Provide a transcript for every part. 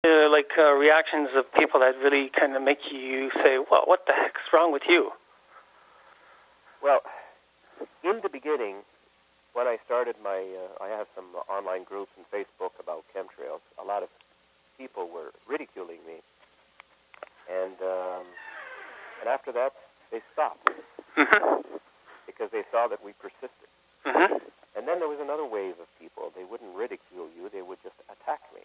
reactions of people that really kind of make you say, well, what the heck's wrong with you? Well, in the beginning, when I started I have some online groups on Facebook about chemtrails. A lot of people were ridiculing me. And after that, they stopped. Because they saw that we persisted. And then there was another wave of people. They wouldn't ridicule you. They would just attack me.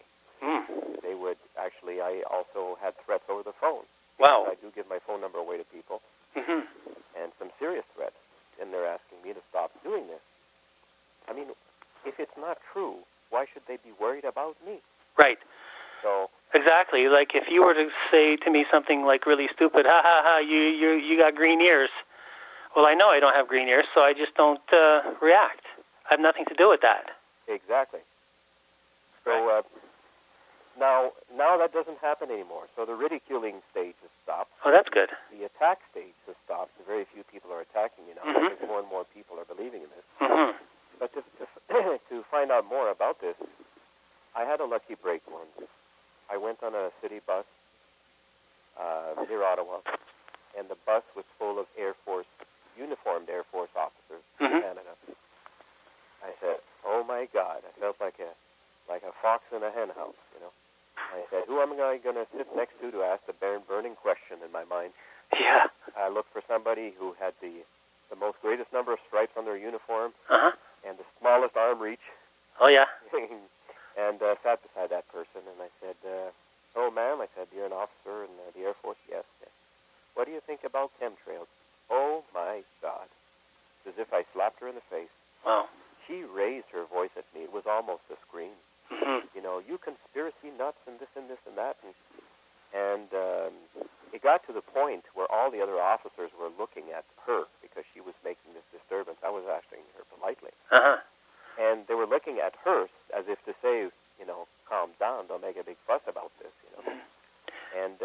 They would actually, I also had threats over the phone. Wow. I do give my phone number away to people. And some serious threats. And they're asking me to stop doing this. I mean, if it's not true, why should they be worried about me? Right. So exactly. Like if you were to say to me something like really stupid, ha ha ha, you got green ears. Well, I know I don't have green ears, so I just don't react. I have nothing to do with that. Exactly. So now that doesn't happen anymore. So the ridiculing stage has stopped. Oh, that's good. The attack stage has stopped. Very few people are attacking you now because more and more people are believing in this. But just to find out more about this, I had a lucky break once. I went on a city bus near Ottawa, and the bus was full of uniformed Air Force officers from Canada. I said, "Oh my God!" I felt like a fox in a hen house, you know. I said, "Who am I going to sit next to ask the burning question in my mind?" Yeah. I looked for somebody who had the most greatest number of stripes on their uniform and the smallest arm reach. Oh yeah. And sat beside that person, and I said, "Oh, ma'am," I said, "you're an officer in the Air Force?" Yes. "What do you think about chemtrails?" Oh my God! It's as if I slapped her in the face. Wow. She raised her voice at me. It was almost a scream. You know, you conspiracy nuts and this and this and that. And it got to the point where all the other officers were looking at her because she was making this disturbance. I was asking her politely. And they were looking at her as if to say, you know, calm down, don't make a big fuss about this, you know. And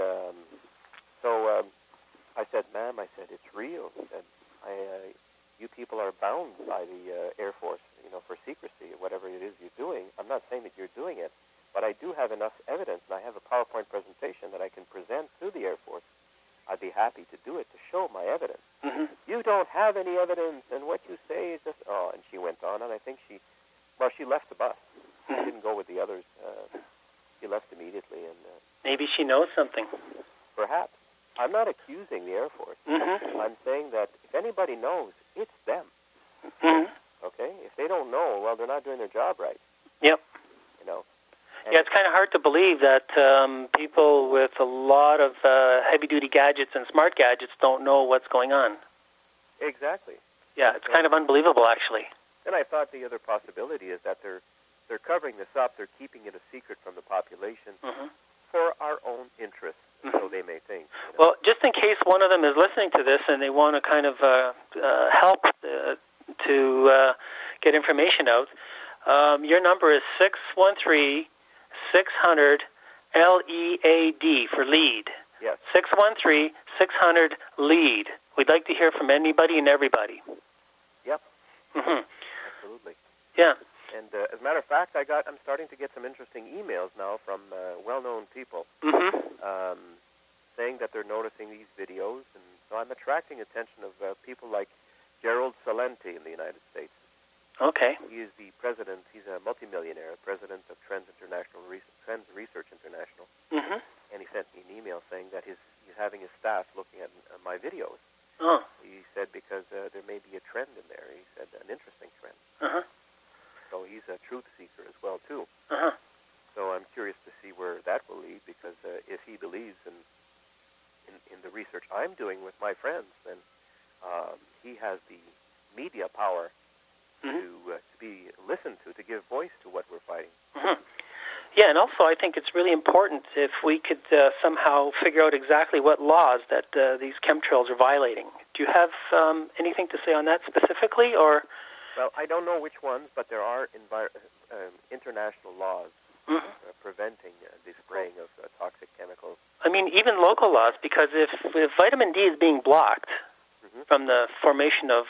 so I said, "Ma'am," I said, "it's real." I said, you people are bound by the Air Force, you know, for secrecy, whatever it is you're doing. I'm not saying that you're doing it, but I do have enough evidence, and I have a PowerPoint presentation that I can present to the Air Force. I'd be happy to do it to show my evidence. You don't have any evidence, and what you say is just, oh, and she went on, and I think she left the bus. She didn't go with the others. She left immediately. And maybe she knows something. Perhaps. I'm not accusing the Air Force. I'm saying that if anybody knows, it's them. Okay? If they don't know, well, they're not doing their job right. Yep. You know? Yeah, it's kind of hard to believe that people with a lot of heavy-duty gadgets and smart gadgets don't know what's going on. Exactly. Yeah, it's kind of unbelievable, actually. And I thought the other possibility is that they're covering this up, they're keeping it a secret from the population for our own interests, so they may think. You know? Well, just in case one of them is listening to this and they want to kind of help to get information out, your number is 613-600-LEAD for lead. Yes. 613-600-LEAD. We'd like to hear from anybody and everybody. Yep. Absolutely. Yeah. And as a matter of fact, I'm starting to get some interesting emails now from well-known people saying that they're noticing these videos, and so I'm attracting attention of people like Gerald Salenti in the United States. Okay. He is the president. He's a multimillionaire, president of Trends Research International. And he sent me an email saying that he's having his staff looking at my videos. Oh. He said because there may be a trend in there. He said an interesting trend. So he's a truth seeker as well too. So I'm curious to see where that will lead, because if he believes in the research I'm doing with my friends, then he has the media power to be listened to give voice to what we're fighting. Yeah, and also I think it's really important if we could somehow figure out exactly what laws that these chemtrails are violating. Do you have anything to say on that specifically, or? Well, I don't know which ones, but there are international laws preventing the spraying of toxic chemicals. I mean, even local laws, because if vitamin D is being blocked from the formation of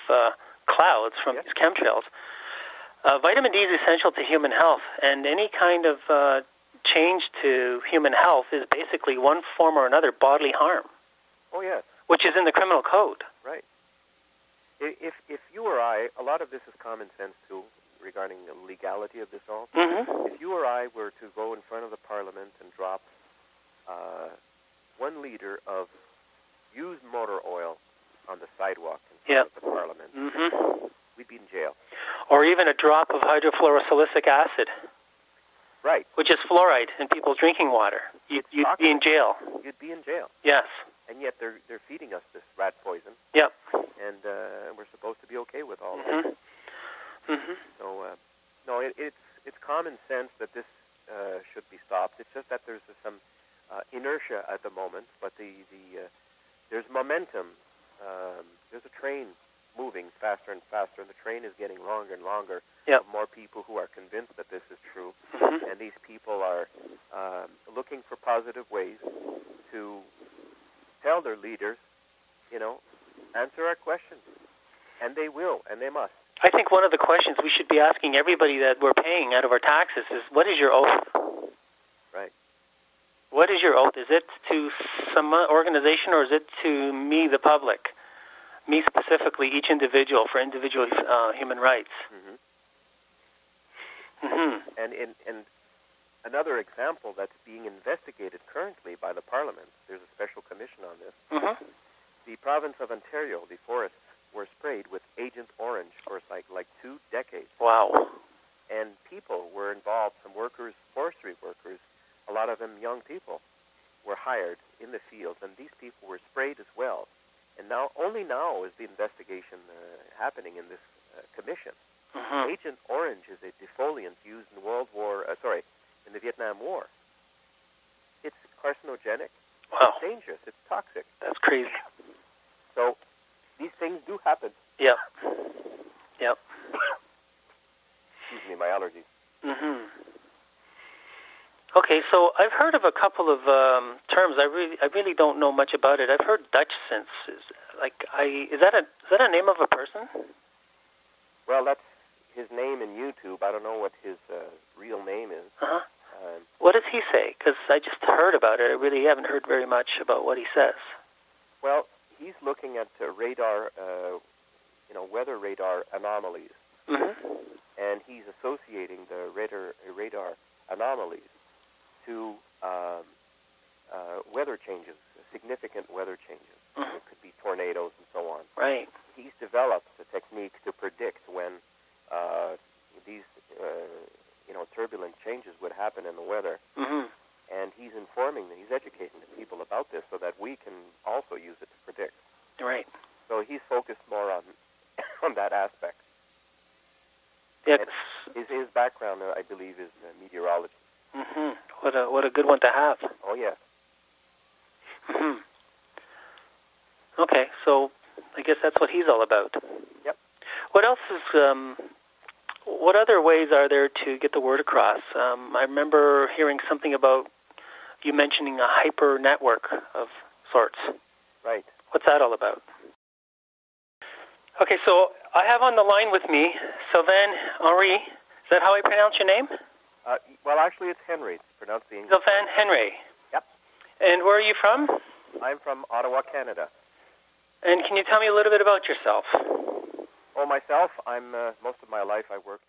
clouds from these chemtrails, vitamin D is essential to human health, and any kind of change to human health is basically one form or another bodily harm. Oh, yes. Which is in the criminal code. Right. If you or I, a lot of this is common sense too, regarding the legality of this all. Mm-hmm. If you or I were to go in front of the Parliament and drop 1 liter of used motor oil on the sidewalk in front of the Parliament, mm-hmm. we'd be in jail. Or even a drop of hydrofluorosilicic acid. Right. Which is fluoride in people's drinking water. You'd be in jail. You'd be in jail. Yes. And yet they're feeding us this rat poison. Yep. And we're supposed to be okay with all mm-hmm. of it. Mm-hmm. So, no, it's common sense that this should be stopped. It's just that there's some inertia at the moment, but there's momentum. There's a train moving faster and faster, and the train is getting longer and longer. Yep. More people who are convinced that this is true, mm-hmm. and these people are looking for positive ways to tell their leaders, answer our questions. And they will, and they must. I think one of the questions we should be asking everybody that we're paying out of our taxes is, what is your oath? Right. What is your oath? Is it to some organization, or is it to me, the public? Me specifically, each individual, for individual human rights. Mm-hmm. Mm-hmm. And another example that's being investigated currently by the Parliament, there's a special commission on this. Mm-hmm. The province of Ontario, the forests were sprayed with Agent Orange for like 2 decades. Wow. And people were involved, some workers, forestry workers, a lot of them young people, were hired in the fields, and these people were sprayed as well. And only now is the investigation happening in this commission. Mm-hmm. Agent Orange is a defoliant used in in the Vietnam War. It's carcinogenic. Wow. It's dangerous. It's toxic. That's crazy. So these things do happen. Yep. Yep. Excuse me, my allergies. Mm-hmm. Okay, so I've heard of a couple of terms. I really don't know much about it. I've heard Dutch sense. Is that a name of a person? Well, that's his name in YouTube. I don't know what his real name is. Uh-huh. What does he say? Because I just heard about it. I really haven't heard very much about what he says. Well, he's looking at radar, weather radar anomalies. Mm-hmm. And he's associating the radar anomalies to weather changes, significant weather changes. Mm-hmm. It could be tornadoes and so on. Right. He's developed a technique to predict when these turbulent changes would happen in the weather. Mm-hmm. And he's educating the people about this so that we can also use it to predict. Right. So he's focused more on that aspect. Yeah. His background, I believe, is meteorology. Mm-hmm. What a good one to have. Oh, yes. Mm-hmm. Okay, so I guess that's what he's all about. Yep. What else is? What other ways are there to get the word across? I remember hearing something about you mentioning a hyper network of sorts. Right. What's that all about? Okay, so I have on the line with me Sylvain Henry. Is that how I pronounce your name? Well, actually, it's Henry. It's pronounced the English. Sylvain Henry. Yep. And where are you from? I'm from Ottawa, Canada. And can you tell me a little bit about yourself? Oh, myself, I'm most of my life I worked